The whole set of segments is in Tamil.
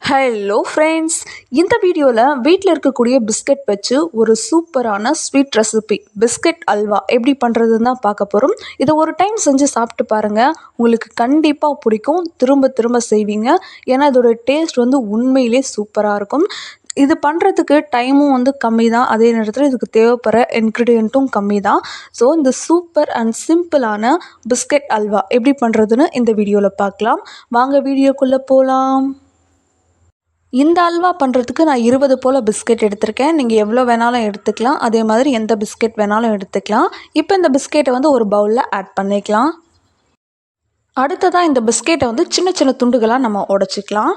ஹலோ ஃப்ரெண்ட்ஸ், இந்த வீடியோவில் வீட்டில் இருக்கக்கூடிய பிஸ்கட் வச்சு ஒரு சூப்பரான ஸ்வீட் ரெசிபி பிஸ்கட் அல்வா எப்படி பண்ணுறதுன்னு தான் பார்க்க போகிறோம். இதை ஒரு டைம் செஞ்சு சாப்பிட்டு பாருங்கள், உங்களுக்கு கண்டிப்பாக பிடிக்கும். திரும்ப திரும்ப செய்வீங்க. ஏன்னா இதோட டேஸ்ட் வந்து உண்மையிலே சூப்பராக இருக்கும். இது பண்ணுறதுக்கு டைமும் வந்து கம்மி தான், அதே நேரத்தில் இதுக்கு தேவைப்படுற இன்க்ரீடியண்ட்டும் கம்மி தான். ஸோ இந்த சூப்பர் அண்ட் சிம்பிளான பிஸ்கட் அல்வா எப்படி பண்ணுறதுன்னு இந்த வீடியோவில் பார்க்கலாம். வாங்க வீடியோக்குள்ளே போகலாம். இந்த அல்வா பண்ணுறதுக்கு நான் 20 போல் பிஸ்கெட் எடுத்திருக்கேன். நீங்கள் எவ்வளோ வேணாலும் எடுத்துக்கலாம். அதே மாதிரி எந்த பிஸ்கெட் வேணாலும் எடுத்துக்கலாம். இப்போ இந்த பிஸ்கெட்டை வந்து ஒரு பவுலில் ஆட் பண்ணிக்கலாம். அடுத்ததாக இந்த பிஸ்கெட்டை வந்து சின்ன சின்ன துண்டுகளாக நம்ம உடச்சிக்கலாம்.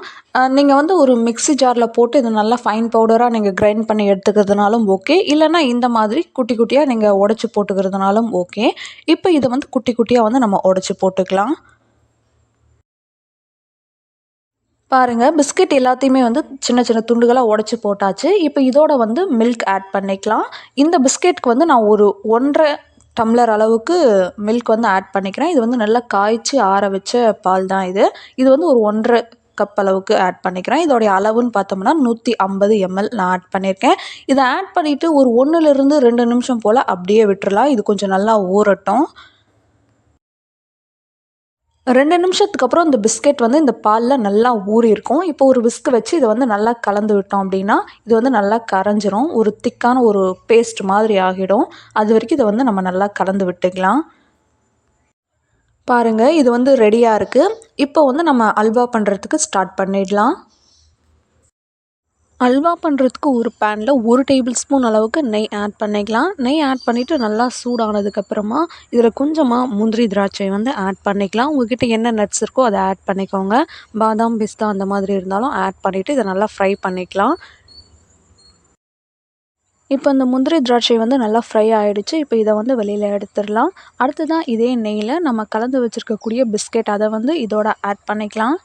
நீங்கள் வந்து ஒரு மிக்ஸி ஜாரில் போட்டு இது நல்லா ஃபைன் பவுடராக நீங்கள் கிரைண்ட் பண்ணி எடுத்துக்கிறதுனாலும் ஓகே, இல்லைனா இந்த மாதிரி குட்டி குட்டியாக நீங்கள் உடச்சி போட்டுக்கிறதுனாலும் ஓகே. இப்போ இதை வந்து குட்டி குட்டியாக வந்து நம்ம உடச்சி போட்டுக்கலாம். பாருங்கள், பிஸ்கெட் எல்லாத்தையுமே வந்து சின்ன சின்ன துண்டுகளாக உடச்சி போட்டாச்சு. இப்போ இதோட வந்து மில்க் ஆட் பண்ணிக்கலாம். இந்த பிஸ்கெட்டுக்கு வந்து நான் ஒரு 1½ டம்ளர் அளவுக்கு மில்க் வந்து ஆட் பண்ணிக்கிறேன். இது வந்து நல்லா காய்ச்சி ஆற வச்ச பால் தான் இது. இது வந்து ஒரு 1½ கப் அளவுக்கு ஆட் பண்ணிக்கிறேன். இதோடைய அளவுன்னு பார்த்தோம்னா 150 ml நான் ஆட் பண்ணியிருக்கேன். இதை ஆட் பண்ணிவிட்டு ஒரு 1லேருந்து 2 நிமிஷம் போல் அப்படியே விட்டுறலாம். இது கொஞ்சம் நல்லா ஊறட்டும். 2 நிமிஷத்துக்கு அப்புறம் இந்த பிஸ்கெட் வந்து இந்த பாலில் நல்லா ஊறியிருக்கும். இப்போ ஒரு விஸ்க் வச்சு இதை வந்து நல்லா கலந்து விட்டோம் அப்படின்னா இது வந்து நல்லா கரைஞ்சிரும். ஒரு திக்கான ஒரு பேஸ்ட் மாதிரி ஆகிடும். அது வரைக்கும் இதை வந்து நம்ம நல்லா கலந்து விட்டுக்கலாம். பாருங்கள், இது வந்து ரெடியாக இருக்குது. இப்போ வந்து நம்ம அல்வா பண்ணுறதுக்கு ஸ்டார்ட் பண்ணிடலாம். அல்வா பண்ணுறதுக்கு ஒரு பேனில் 1 டேபிள் ஸ்பூன் அளவுக்கு நெய் ஆட் பண்ணிக்கலாம். நெய் ஆட் பண்ணிவிட்டு நல்லா சூடானதுக்கப்புறமா இதில் கொஞ்சமாக முந்திரி திராட்சை வந்து ஆட் பண்ணிக்கலாம். உங்கள்கிட்ட என்ன நட்ஸ் இருக்கோ அதை ஆட் பண்ணிக்கோங்க. பாதாம், பிஸ்தா அந்த மாதிரி இருந்தாலும் ஆட் பண்ணிவிட்டு இதை நல்லா ஃப்ரை பண்ணிக்கலாம். இப்போ இந்த முந்திரி திராட்சை வந்து நல்லா ஃப்ரை ஆகிடுச்சு. இப்போ இதை வந்து வெளியில் எடுத்துடலாம். அடுத்ததான் இதே நெய்யில் நம்ம கலந்து வச்சுருக்கக்கூடிய பிஸ்கெட் அதை வந்து இதோட ஆட் பண்ணிக்கலாம்.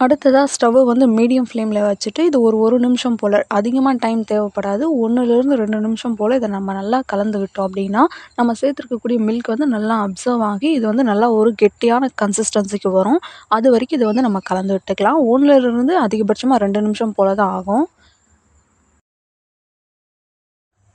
அடுத்ததாக ஸ்டவ்வை வந்து மீடியம் ஃப்ளேமில் வச்சுட்டு இது ஒரு நிமிஷம் போல், அதிகமாக டைம் தேவைப்படாது, 1லேருந்து 2 நிமிஷம் போல் இதை நம்ம நல்லா கலந்து விட்டோம் அப்படின்னா நம்ம சேர்த்துருக்கக்கூடிய மில்க் வந்து நல்லா அப்சர்வ் ஆகி இது வந்து நல்லா ஒரு கெட்டியான கன்சிஸ்டன்சிக்கு வரும். அது வரைக்கும் இதை வந்து நம்ம கலந்து விட்டுக்கலாம். 1லேருந்து அதிகபட்சமாக 2 நிமிஷம் போல் தான் ஆகும்.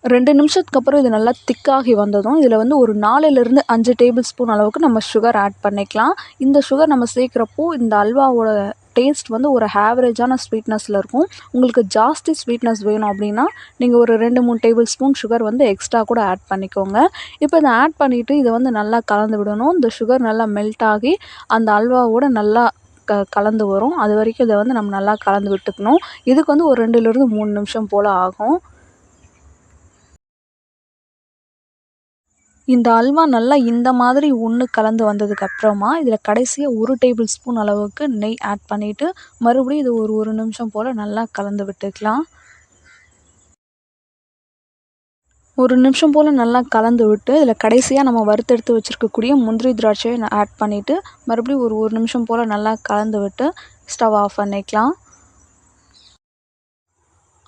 2 நிமிஷத்துக்கு அப்புறம் இது நல்லா திக்காகி வந்ததும் இதில் வந்து ஒரு 4லேருந்து 5 டேபிள் ஸ்பூன் அளவுக்கு நம்ம சுகர் ஆட் பண்ணிக்கலாம். இந்த சுகர் நம்ம சேர்க்குறப்போ இந்த அல்வாவோட டேஸ்ட் வந்து ஒரு ஆவரேஜான ஸ்வீட்னஸில் இருக்கும். உங்களுக்கு ஜாஸ்தி ஸ்வீட்னஸ் வேணும் அப்படின்னா நீங்கள் ஒரு 2-3 டேபிள் ஸ்பூன் சுகர் வந்து எக்ஸ்ட்ரா கூட ஆட் பண்ணிக்கோங்க. இப்போ இதை ஆட் பண்ணிவிட்டு இதை வந்து நல்லா கலந்து விடணும். இந்த சுகர் நல்லா மெல்ட் ஆகி அந்த அல்வாவோட நல்லா கலந்து வரும். அது வரைக்கும் இதை வந்து நம்ம நல்லா கலந்து விட்டுக்கணும். இதுக்கு வந்து ஒரு 2லேருந்து 3 நிமிஷம் போல் ஆகும். இந்த அல்வா நல்லா இந்த மாதிரி ஒன்று கலந்து வந்ததுக்கப்புறமா இதில் கடைசியாக 1 டேபிள் ஸ்பூன் அளவுக்கு நெய் ஆட் பண்ணிவிட்டு மறுபடியும் இது ஒரு நிமிஷம் போல் நல்லா கலந்து விட்டுக்கலாம். 1 நிமிஷம் போல் நல்லா கலந்து விட்டு இதில் கடைசியாக நம்ம வறுத்தெடுத்து வச்சுருக்கக்கூடிய முந்திரி திராட்சையை ஆட் பண்ணிவிட்டு மறுபடியும் ஒரு நிமிஷம் போல் நல்லா கலந்து விட்டு ஸ்டவ் ஆஃப் பண்ணிக்கலாம்.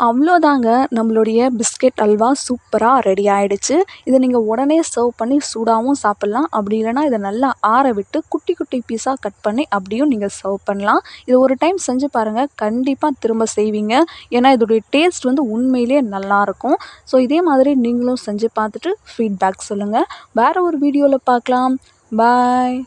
அவ்வளோதாங்க, நம்மளுடைய பிஸ்கெட் அல்வா சூப்பராக ரெடி ஆகிடுச்சு. இதை நீங்கள் உடனே சர்வ் பண்ணி சூடாகவும் சாப்பிட்லாம். அப்படி இல்லைனா இதை நல்லா ஆற விட்டு குட்டி குட்டி பீஸாக கட் பண்ணி அப்படியும் நீங்கள் சர்வ் பண்ணலாம். இது ஒரு டைம் செஞ்சு பாருங்கள், கண்டிப்பாக திரும்ப செய்வீங்க. ஏன்னா இதோடைய டேஸ்ட் வந்து உண்மையிலே நல்லாயிருக்கும். ஸோ இதே மாதிரி நீங்களும் செஞ்சு பார்த்துட்டு ஃபீட்பேக் சொல்லுங்கள். வேறு ஒரு வீடியோவில் பார்க்கலாம். பாய்.